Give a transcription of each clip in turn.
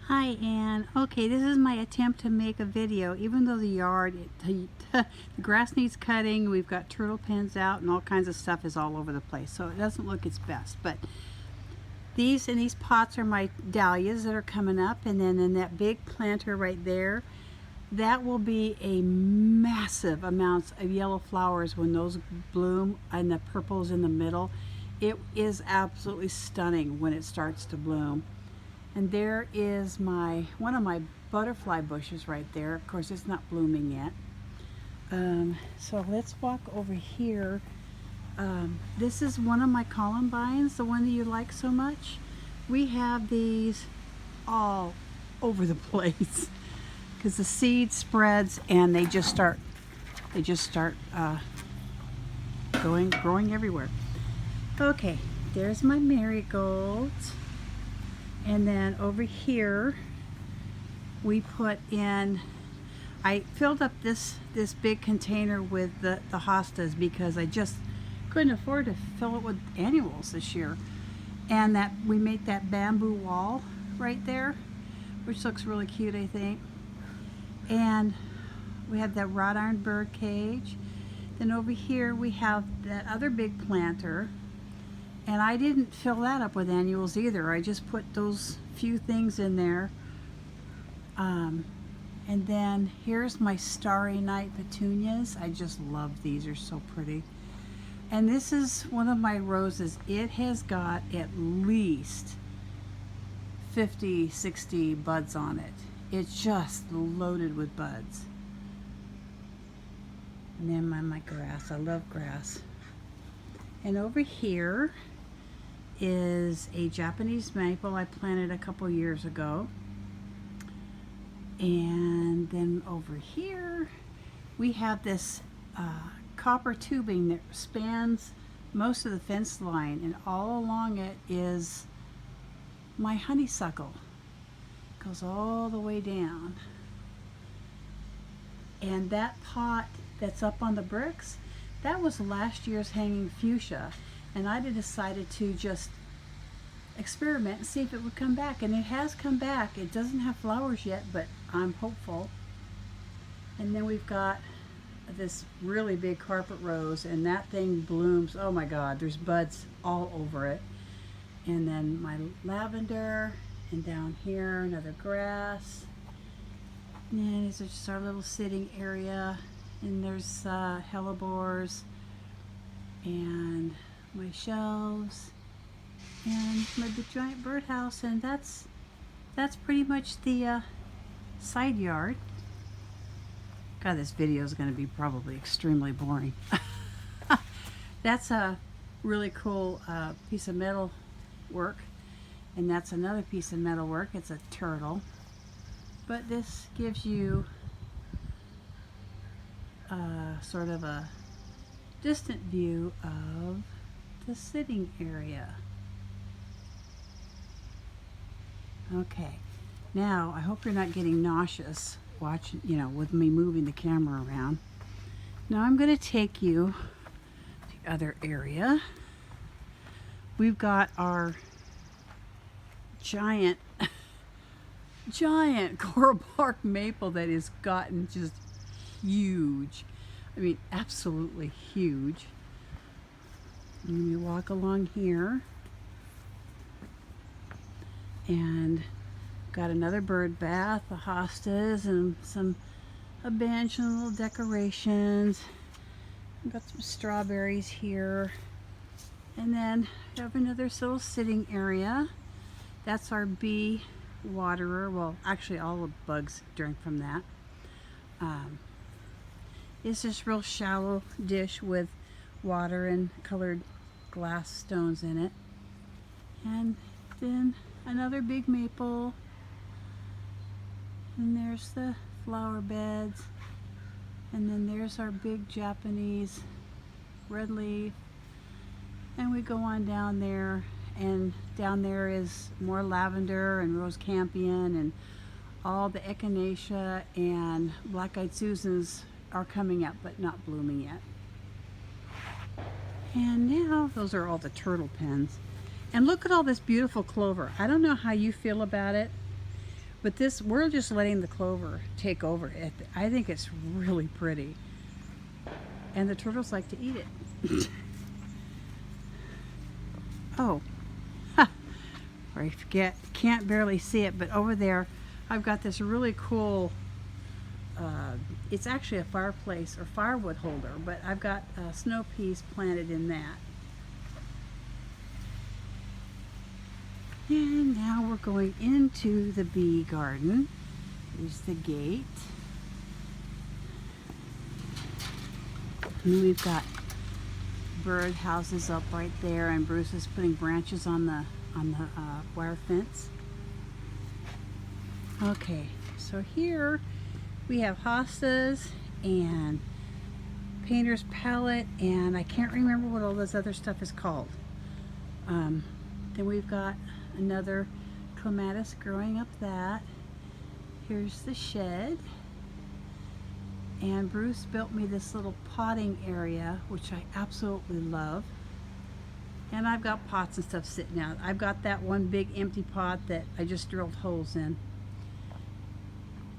Hi Ann. Okay, this is my attempt to make a video. Even though the grass needs cutting, we've got turtle pens out and all kinds of stuff is all over the place, so it doesn't look its best. But these pots are my dahlias that are coming up, and then in that big planter right there, that will be a massive amounts of yellow flowers when those bloom, and the purple's in the middle. It is absolutely stunning when it starts to bloom. And there is one of my butterfly bushes right there. Of course, it's not blooming yet. So let's walk over here. This is one of my columbines, the one that you like so much. We have these all over the place because the seed spreads and they just start growing everywhere. Okay, there's my marigolds. And then over here, we put in, I filled up this big container with the hostas because I just couldn't afford to fill it with annuals this year. And that we made that bamboo wall right there, which looks really cute, I think. And we have that wrought iron bird cage. Then over here we have that other big planter. And I didn't fill that up with annuals either. I just put those few things in there. And then here's my Starry Night petunias. I just love these, they're so pretty. And this is one of my roses. It has got at least 50, 60 buds on it. It's just loaded with buds. And then my grass, I love grass. And over here is a Japanese maple I planted a couple years ago. And then over here we have this copper tubing that spans most of the fence line, and all along it is my honeysuckle. It goes all the way down. And that pot that's up on the bricks, that was last year's hanging fuchsia, and I decided to just experiment and see if it would come back, and it has come back. It doesn't have flowers yet, but I'm hopeful. And then we've got this really big carpet rose, and that thing blooms. Oh my God, there's buds all over it. And then my lavender, and down here another grass. And this is just our little sitting area. And there's hellebores and my shelves and my big giant birdhouse, and that's pretty much the side yard. God, this video is going to be probably extremely boring. That's a really cool piece of metal work, and that's another piece of metal work. It's a turtle, but this gives you sort of a distant view of the sitting area. Okay, now I hope you're not getting nauseous watching, with me moving the camera around. Now I'm going to take you to the other area. We've got our giant coral bark maple that has gotten just huge. I mean, absolutely huge. And we walk along here, and got another bird bath, the hostas, and a bench and little decorations. We've got some strawberries here, and then we have another little sitting area. That's our bee waterer. Well, actually all the bugs drink from that. It's this real shallow dish with water and colored glass stones in it. And then another big maple. And there's the flower beds. And then there's our big Japanese red leaf. And we go on down there, and down there is more lavender and rose campion, and all the echinacea and black-eyed Susans are coming up but not blooming yet. And now those are all the turtle pens. And look at all this beautiful clover. I don't know how you feel about it. But this, we're just letting the clover take over it. I think it's really pretty. And the turtles like to eat it. Oh, I forget, can't barely see it, but over there I've got this really cool, it's actually a fireplace or firewood holder, but I've got snow peas planted in that. And now we're going into the bee garden. Here's the gate. And we've got bird houses up right there, and Bruce is putting branches on the wire fence. Okay, so here we have hostas and painter's palette, and I can't remember what all this other stuff is called. Then we've got another clematis growing up that. Here's the shed. And Bruce built me this little potting area, which I absolutely love. And I've got pots and stuff sitting out. I've got that one big empty pot that I just drilled holes in.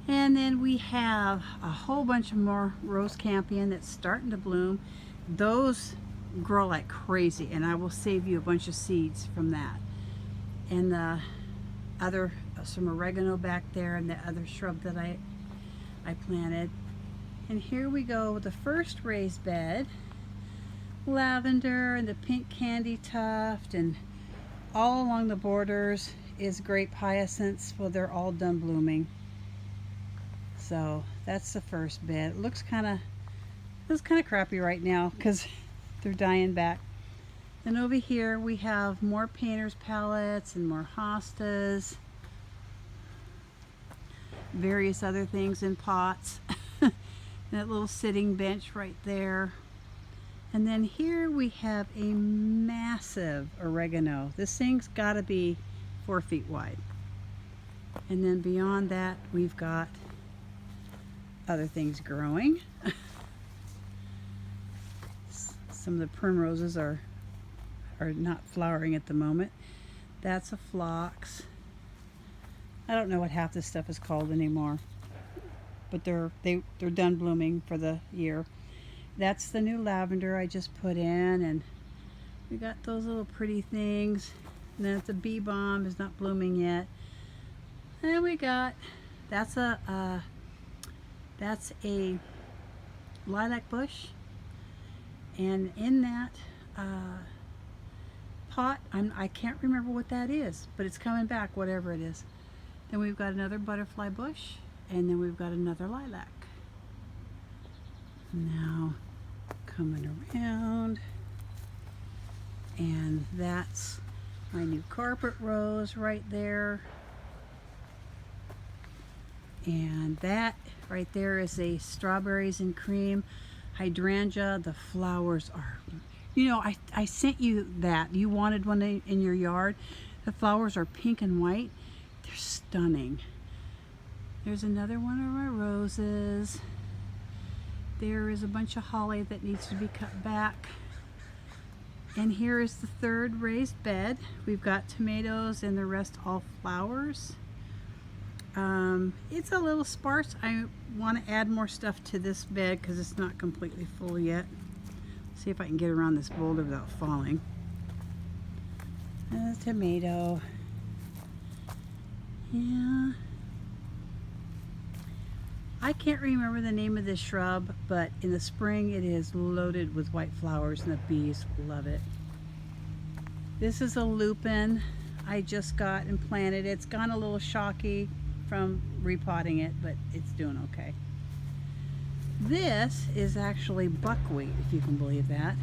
And then we have a whole bunch of more rose campion that's starting to bloom. Those grow like crazy, and I will save you a bunch of seeds from that. And the other, some oregano back there, and the other shrub that I planted. And here we go with the first raised bed. Lavender and the pink candy tuft, and all along the borders is grape hyacinths. Well, they're all done blooming. So that's the first bed. It looks kind of crappy right now because they're dying back. Then over here we have more painter's palettes and more hostas, various other things in pots. That little sitting bench right there. And then here we have a massive oregano. This thing's got to be 4 feet wide. And then beyond that we've got other things growing. Some of the primroses are not flowering at the moment. That's a phlox. I don't know what half this stuff is called anymore, but they're done blooming for the year. That's the new lavender I just put in, and we got those little pretty things. And then the bee balm is not blooming yet. And we got, that's a lilac bush, and in that pot, I can't remember what that is, but it's coming back, whatever it is. Then we've got another butterfly bush, and then we've got another lilac. Now coming around, and that's my new carpet rose right there. And that right there is a strawberries and cream hydrangea. The flowers are, you know, I sent you that. You wanted one in your yard. The flowers are pink and white. They're stunning. There's another one of my roses. There is a bunch of holly that needs to be cut back. And here is the third raised bed. We've got tomatoes and the rest all flowers. It's a little sparse. I want to add more stuff to this bed because it's not completely full yet. See if I can get around this boulder without falling. A tomato. Yeah. I can't remember the name of this shrub, but in the spring it is loaded with white flowers and the bees love it. This is a lupin I just got and planted. It's gone a little shocky from repotting it, but it's doing okay. This is actually buckwheat, if you can believe that.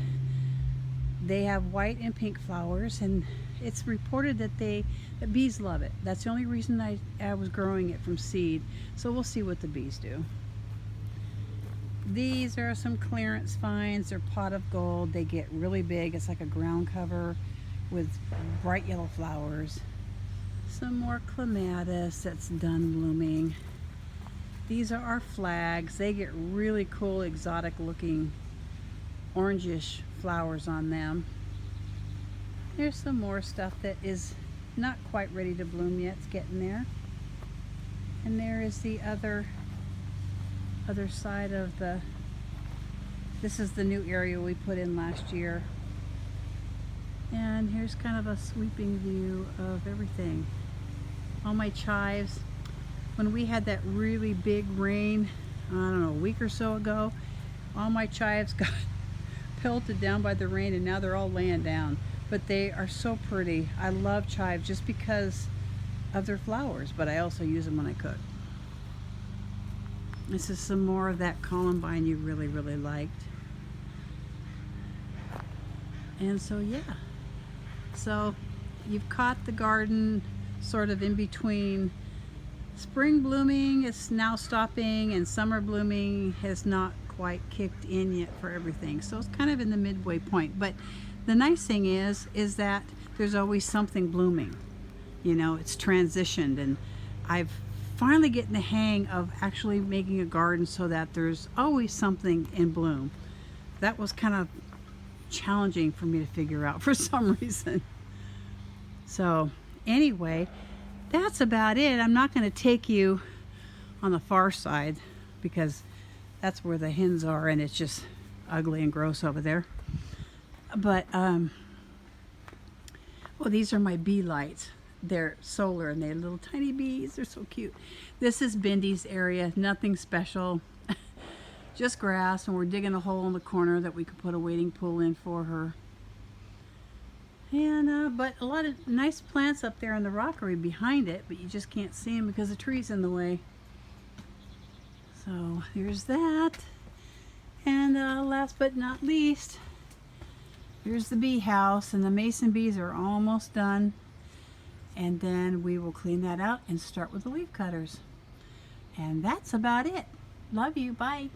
They have white and pink flowers, and it's reported that that bees love it. That's the only reason I was growing it from seed. So we'll see what the bees do. These are some clearance vines. They're pot of gold. They get really big. It's like a ground cover with bright yellow flowers. Some more clematis that's done blooming. These are our flags. They get really cool, exotic looking orangish flowers on them. There's some more stuff that is not quite ready to bloom yet. It's getting there. And there is the other side of the, this is the new area we put in last year. And here's kind of a sweeping view of everything. All my chives. When we had that really big rain, I don't know, a week or so ago, all my chives got pelted down by the rain, and now they're all laying down. But they are so pretty. I love chives just because of their flowers, but I also use them when I cook. This is some more of that columbine you really, really liked. And so, yeah. So you've caught the garden sort of in between. Spring blooming is now stopping, and summer blooming has not quite kicked in yet for everything. So it's kind of in the midway point. But the nice thing is that there's always something blooming. You know, it's transitioned, and I've finally getting the hang of actually making a garden so that there's always something in bloom. That was kind of challenging for me to figure out for some reason. So anyway, that's about it. I'm not going to take you on the far side because that's where the hens are, and it's just ugly and gross over there. But well, these are my bee lights. They're solar, and they're little tiny bees. They're so cute. This is Bindy's area. Nothing special. Just grass, and we're digging a hole in the corner that we could put a wading pool in for her. And but a lot of nice plants up there in the rockery behind it, but you just can't see them because the tree's in the way. So there's that. And last but not least, here's the bee house, and the mason bees are almost done. And then we will clean that out and start with the leaf cutters. And that's about it. Love you. Bye.